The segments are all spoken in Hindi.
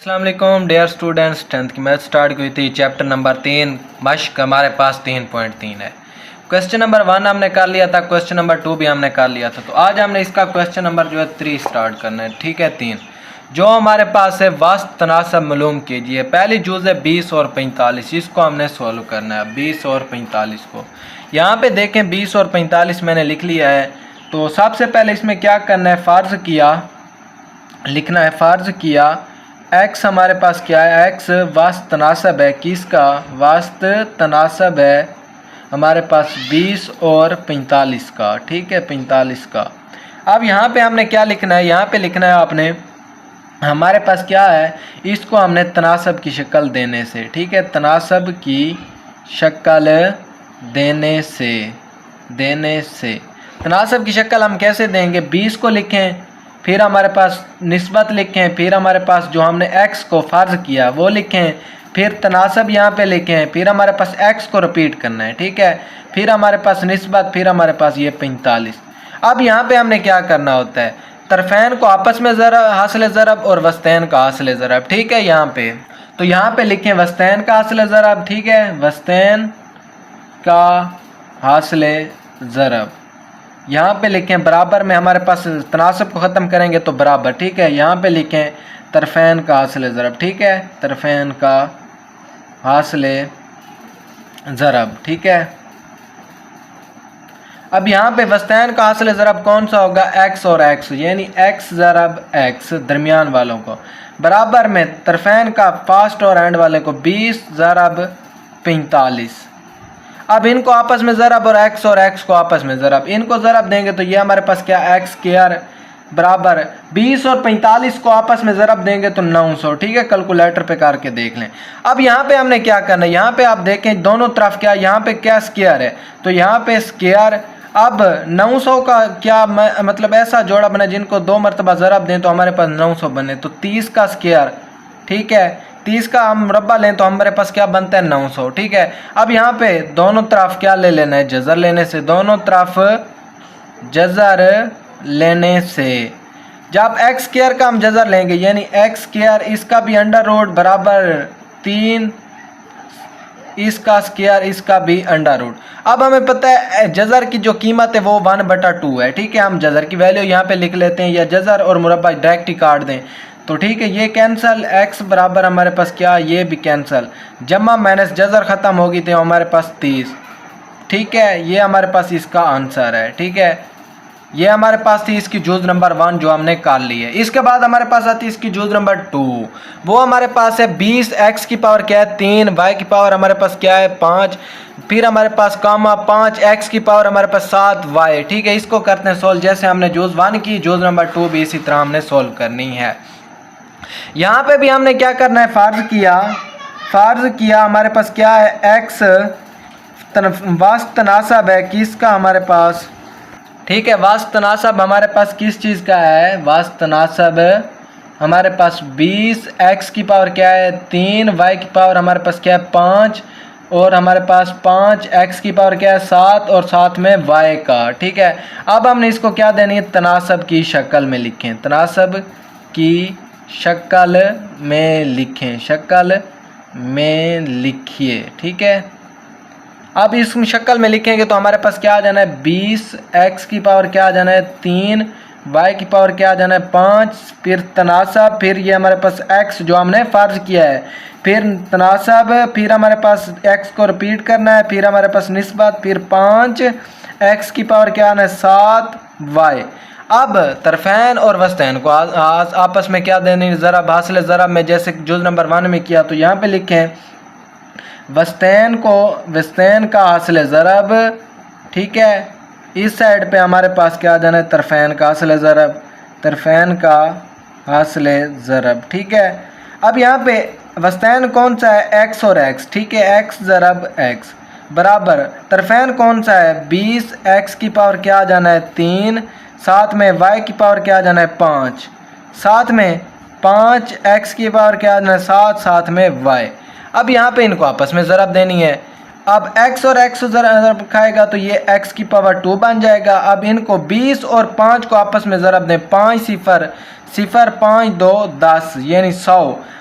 अस्सलाम वालेकुम डियर स्टूडेंट्स, 10th की मैथ स्टार्ट की हुई थी। चैप्टर नंबर 3 मश्क हमारे पास 3.3 है। क्वेश्चन नंबर 1 हमने कर लिया था, क्वेश्चन नंबर 2 भी हमने कर लिया था। तो आज हमने इसका क्वेश्चन नंबर जो है 3 स्टार्ट करना है। ठीक है, 3 जो हमारे पास है वास्त तनासब मालूम कीजिए। पहली जूज़ है 20 और 45, इसको हमने सॉल्व करना है। 20 और 45 को यहाँ पे देखें, 20 और 45 मैंने लिख लिया है। तो सबसे पहले इसमें क्या करना है, फ़र्ज़ किया लिखना है। फ़र्ज़ किया x हमारे पास क्या है, x वास्त तनासब है, किसका वास्त तनासब है हमारे पास 20 और 45 का। ठीक है, 45 का। अब यहाँ पे हमने क्या लिखना है, यहाँ पे लिखना है आपने, हमारे पास क्या है, इसको हमने तनासब की शक्ल देने से। ठीक है, तनासब की शक्ल देने से तनासब की शक्ल हम कैसे देंगे, 20 को लिखें, फिर हमारे पास निस्बत लिखें, फिर हमारे पास जो हमने x को फ़र्ज़ किया वो लिखें, फिर तनासब यहाँ पे लिखें, फिर हमारे पास x को रिपीट करना है। ठीक है, फिर हमारे पास निस्बत, फिर हमारे पास ये 45। अब यहाँ पे हमने क्या करना होता है, तरफ़ैन को आपस में हासिल ज़रब और वस्तैन का हासिल ज़रब। ठीक है, यहाँ पे तो यहाँ पे लिखें वस्तैन का हासिल ज़रब। ठीक है, वस्तैन का हासिल ज़रब यहाँ पे लिखें, बराबर में हमारे पास तनासब को ख़त्म करेंगे तो बराबर। ठीक है, यहाँ पे लिखें तरफ़ैन का हासिल ज़रब। ठीक है, तरफ़ैन का हासिल ज़रब। ठीक है, अब यहाँ पे वस्तैन का हासिल ज़रब कौन सा होगा, x और x, यानी x ज़रब x दरमियान वालों को, बराबर में तरफ़ैन का फास्ट और एंड वाले को 20 ज़रब 45। अब इनको आपस में ज़रब और x को आपस में ज़रब, इनको ज़रब देंगे तो ये हमारे पास क्या, x स्क्वायर बराबर 20 और 45 को आपस में ज़रब देंगे तो 900। ठीक है, कैलकुलेटर पे करके देख लें। अब यहाँ पे हमने क्या करना है, यहाँ पे आप देखें दोनों तरफ क्या, यहाँ पे क्या स्क्वायर है, तो यहाँ पे स्क्वायर। अब 900 का क्या मतलब ऐसा जोड़ा बना जिनको 2 मरतबा ज़रब दें तो हमारे पास 900 बने, तो 30 का स्क्वायर। ठीक है, 30 का हम मुरब्बा लें तो हमारे पास क्या बनता है, 900। ठीक है, अब यहाँ पे दोनों तरफ क्या ले लेना है, जज़र लेने से, दोनों तरफ जज़र लेने से। जब x स्क्वायर का हम जज़र लेंगे यानी x स्क्वायर, इसका भी अंडर रूट बराबर 3, इसका स्क्वायर, इसका भी अंडर रूट। अब हमें पता है जज़र की जो कीमत है वो 1/2 है। ठीक है, हम जज़र की वैल्यू यहाँ पे लिख लेते हैं, या जज़र और मुरब्बा डायरेक्ट ही काट दें तो ठीक है, ये कैंसल, x बराबर हमारे पास क्या, ये भी कैंसल, जमा माइनस जज़र ख़त्म होगी तो हमारे पास 30। ठीक है, ये हमारे पास इसका आंसर है। ठीक है, ये हमारे पास थी इसकी जूज़ नंबर 1 जो हमने कर ली है। इसके बाद हमारे पास आती है इसकी जूज़ नंबर 2, वो हमारे पास है 20, x की पावर क्या है 3, y की पावर हमारे पास क्या है 5, फिर हमारे पास कामा 5, x की पावर हमारे पास 7y। ठीक है, इसको करते हैं सोल्व, जैसे हमने जूज़ 1 की, जूज़ नंबर 2 भी इसी तरह हमने सोल्व करनी है। यहाँ पे भी हमने क्या करना है, फ़र्ज़ किया हमारे पास क्या है, x वास्त तनासब है किसका हमारे पास। ठीक है, वास्त तनासब हमारे पास किस चीज़ का है, वास्त तनासब हमारे पास 20, x की पावर क्या है 3, y की पावर हमारे पास क्या है 5, और हमारे पास 5, x की पावर क्या है 7, और साथ में y का। ठीक है, अब हमने इसको क्या देनी है, तनासब की शक्ल में लिखें, तनासब की शक्ल में लिखें, शक्ल में लिखिए। ठीक है, अब इस शक्ल में लिखेंगे तो हमारे पास क्या आ जाना है 20, x की पावर क्या आ जाना है 3, y की पावर क्या आ जाना है 5, फिर तनासब, फिर ये हमारे पास x जो हमने फ़र्ज़ किया है, फिर तनासब, फिर हमारे पास x को रिपीट करना है, फिर हमारे पास निस्बत, फिर 5, x की पावर क्या आना है 7y। अब तरफ़ैन और वस्तैन को आपस में क्या देनी, ज़रब, हासिल ज़रब में, जैसे जुज़ नंबर 1 में किया। तो यहाँ पे लिखें वस्तैन का हासिल ज़रब। ठीक है, इस साइड पे हमारे पास क्या आ जाना है, तरफ़ैन का हासिल ज़रब, तरफ़ैन का हासिल ज़रब। ठीक है, अब यहाँ पे वस्तैन कौन सा है, x और x। ठीक है, x ज़रब x बराबर तरफ़ैन कौन सा है 20, x की पावर क्या आ जाना है 3, साथ में y की पावर क्या आ जाना है 5, साथ में 5, x की पावर क्या आ जाना है 7, साथ में y। अब यहाँ पे इनको आपस में ज़रब देनी है। अब x और x ज़रब खाएगा तो ये x की पावर 2 बन जाएगा। अब इनको 20 और 5 को आपस में ज़रब दें, 5 0 0 5 2 10 यानी 100।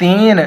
3،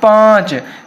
5،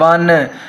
1.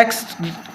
x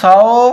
100،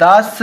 10،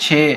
6.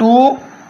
2،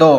2،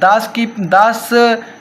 10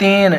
3،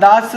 10،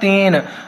3،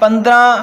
15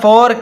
4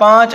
5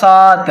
7.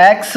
x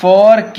4 q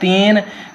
3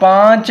5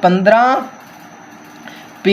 15 p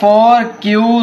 4 q،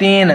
3.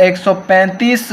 135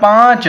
5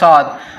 7.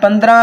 15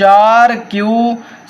4 q،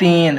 3،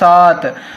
7.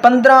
15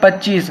25.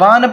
1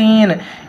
3،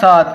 7.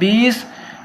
20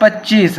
25.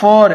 4.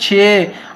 6،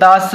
10.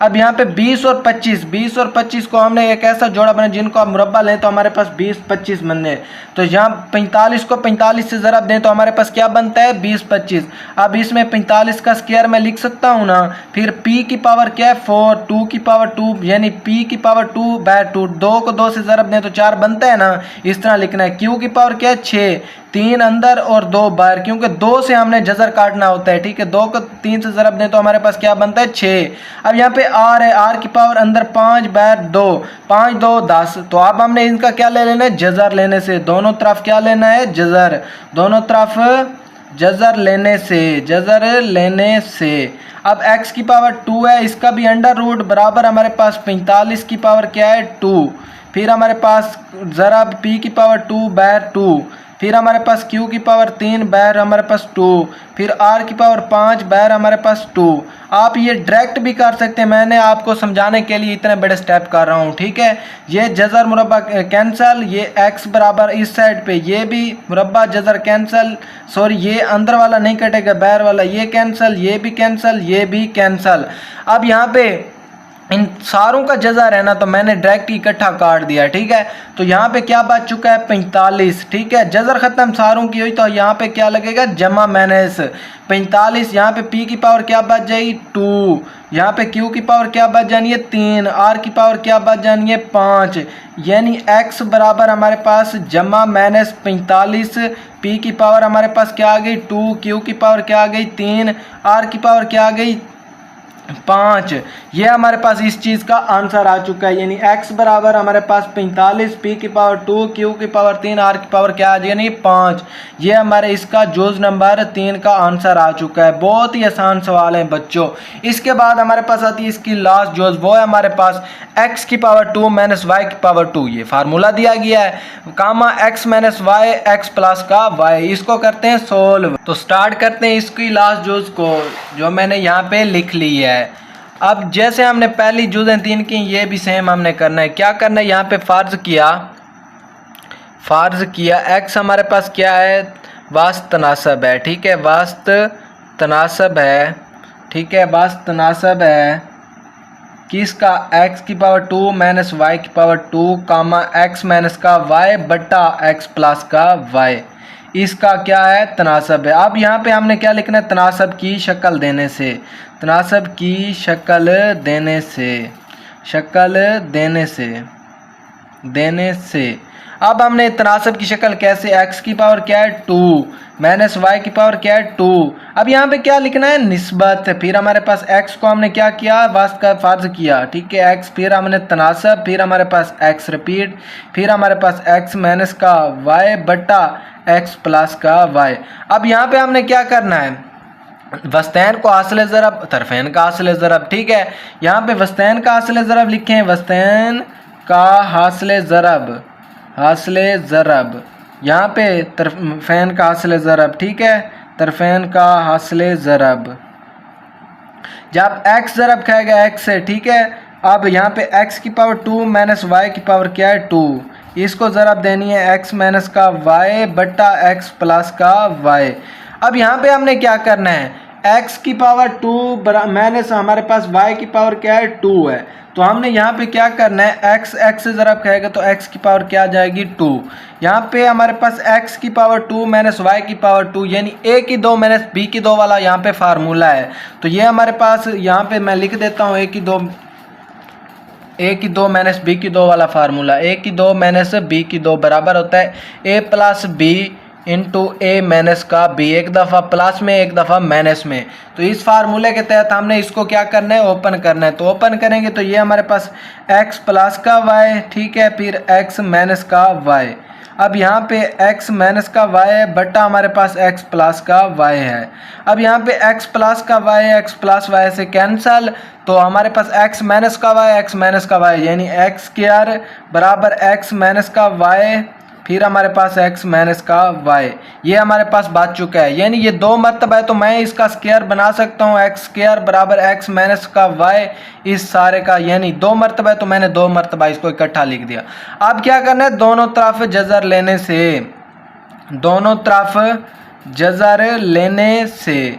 अब यहाँ पे 20 और 25 को हमने एक ऐसा जोड़ा बना जिनको आप मुरब्बा लें तो हमारे पास 20-25 बनने। तो यहाँ 45 को 45 से ज़रब दें तो हमारे पास क्या बनता है 20-25। अब इसमें 45 का स्क्वायर मैं लिख सकता हूँ ना। फिर p की पावर क्या है 4, 2 की पावर 2 यानी p की पावर 2/2। 2 को 2 से ज़रब दें तो 4 बनता है ना, इस तरह लिखना है। q की पावर क्या है 6, 3 अंदर और 2 बाहर, क्योंकि 2 से हमने जजर काटना होता है। ठीक है, 2 को 3 से ज़रब दें तो हमारे पास क्या बनता है 6। अब यहाँ पे r है, r की पावर अंदर 5 बाहर 2, 5 2 10। तो अब हमने इनका क्या ले लेना है जजर लेने से। दोनों तरफ क्या लेना है जजर, दोनों तरफ जजर लेने से। अब x की पावर 2 है, इसका भी अंडर रूट बराबर हमारे पास 45 की पावर क्या है 2। फिर हमारे पास ज़रब p की पावर 2/2। फिर हमारे पास q की पावर 3 बाहर हमारे पास 2। फिर r की पावर 5 बाहर हमारे पास 2। आप ये डायरेक्ट भी कर सकते हैं, मैंने आपको समझाने के लिए इतने बड़े स्टेप कर रहा हूँ। ठीक है, ये जजर मुरब्बा कैंसल, ये x बराबर इस साइड पे, ये भी मुरब्बा जजर कैंसल, सॉरी ये अंदर वाला नहीं कटेगा, बाहर वाला ये कैंसल, ये भी कैंसल, ये भी कैंसल। अब यहाँ पे इन सारों का जजा रहना तो मैंने डायरेक्ट इकट्ठा काट दिया। ठीक है, तो यहाँ पे क्या बच चुका है 45। ठीक है, जजर ख़त्म सारों की हुई तो यहाँ पे क्या लगेगा जमा माइनस 45। यहाँ पे p की पावर क्या बच जाएगी 2, यहाँ पे q की पावर क्या बच जानी है 3, r की पावर क्या बच जानी है 5, यानी x बराबर हमारे पास जमा माइनस 45। p की पावर हमारे पास क्या आ गई 2, q की पावर क्या आ गई 3, r की पावर क्या आ गई 5। ये हमारे पास इस चीज़ का आंसर आ चुका है, यानी x बराबर हमारे पास 45, p की पावर 2, q की पावर 3, r की पावर क्या आ जाएगी यानी 5। ये हमारे इसका जुज़ नंबर 3 का आंसर आ चुका है। बहुत ही आसान सवाल है बच्चों। इसके बाद हमारे पास आती है इसकी लास्ट जुज़, वो है हमारे पास x की पावर 2 माइनस y की पावर 2। ये फार्मूला दिया गया है comma x minus y x plus का y। इसको करते हैं सोल्व। तो स्टार्ट करते हैं इसकी लास्ट जुज़ को जो मैंने यहाँ पे लिख ली है। अब जैसे हमने पहली जुज़ें 3 की, ये भी सेम हमने करना है। क्या करना है, यहाँ पे फ़र्ज़ किया x हमारे पास क्या है वास्त तनासब है। ठीक है, वास्त तनासब है। ठीक है, वास्त तनासब है किसका x की पावर 2 माइनस वाई की पावर 2 कामा x माइनस का y बट्टा x प्लस का y, इसका क्या है तनासब है। अब यहाँ पे हमने क्या लिखना है तनासब की शक्ल देने से, तनासब की शक्ल देने से। अब हमने तनासब की शक्ल कैसे, x की पावर क्या है 2 माइनस वाई की पावर क्या है 2। अब यहाँ पे क्या लिखना है निस्बत। फिर हमारे पास x को हमने क्या किया वास्त का फ़र्ज़ किया। ठीक है, x, फिर हमने तनासब, फिर हमारे पास x रिपीट, फिर हमारे पास x माइनस का y बट्टा x प्लस का y। अब यहाँ पे हमने क्या करना है वस्तैन को हासिल ज़रब, तरफ़ैन का हासिल ज़रब। ठीक है, यहाँ पे वस्तैन का हासिल ज़रब लिखें, वस्तैन का हासिल ज़रब, यहाँ पे तरफ़ैन का हासिल ज़रब। ठीक है, तरफ़ैन का हासिल ज़रब जब x ज़रब खाएगा x से। ठीक है, अब यहाँ पे x की पावर 2 माइनस y की पावर क्या है 2, इसको ज़रब देनी है x माइनस का y बट्टा x प्लस का y। अब यहाँ पे हमने क्या करना है x की पावर 2 माइनस हमारे पास y की पावर क्या है 2 है, तो हमने यहाँ पे क्या करना है x से ज़रब खाएगा तो x की पावर क्या आ जाएगी 2। यहाँ पे हमारे पास x की पावर 2 माइनस y की पावर 2 यानी a की 2 माइनस b की 2 वाला यहाँ पे फार्मूला है। तो ये हमारे पास यहाँ पे मैं लिख देता हूँ a की 2 माइनस b की 2 वाला फार्मूला। a की 2 माइनस b की 2 बराबर होता है a plus b into A minus का b, एक दफ़ा प्लस में एक दफ़ा माइनस में। तो इस फार्मूले के तहत हमने इसको क्या करना है ओपन करना है। तो ओपन करेंगे तो ये हमारे पास x प्लस का y, ठीक है, फिर x माइनस का y। अब यहाँ पे x माइनस का y है बट्टा हमारे पास x प्लस का y है। अब यहाँ पे x प्लस का y x प्लस y से कैंसल, तो हमारे पास x माइनस का y यानी x स्क्वायर बराबर x माइनस का y, फिर हमारे पास x माइनस का y, ये हमारे पास बच चुका है। यानी ये 2 मरतबा है तो मैं इसका स्क्वायर बना सकता हूँ x स्क्वायर बराबर x माइनस का y इस सारे का, यानी 2 मरतबा है तो मैंने 2 मरतबा इसको इकट्ठा लिख दिया। अब क्या करना है दोनों तरफ जज़र लेने से,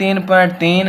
3.3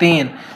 3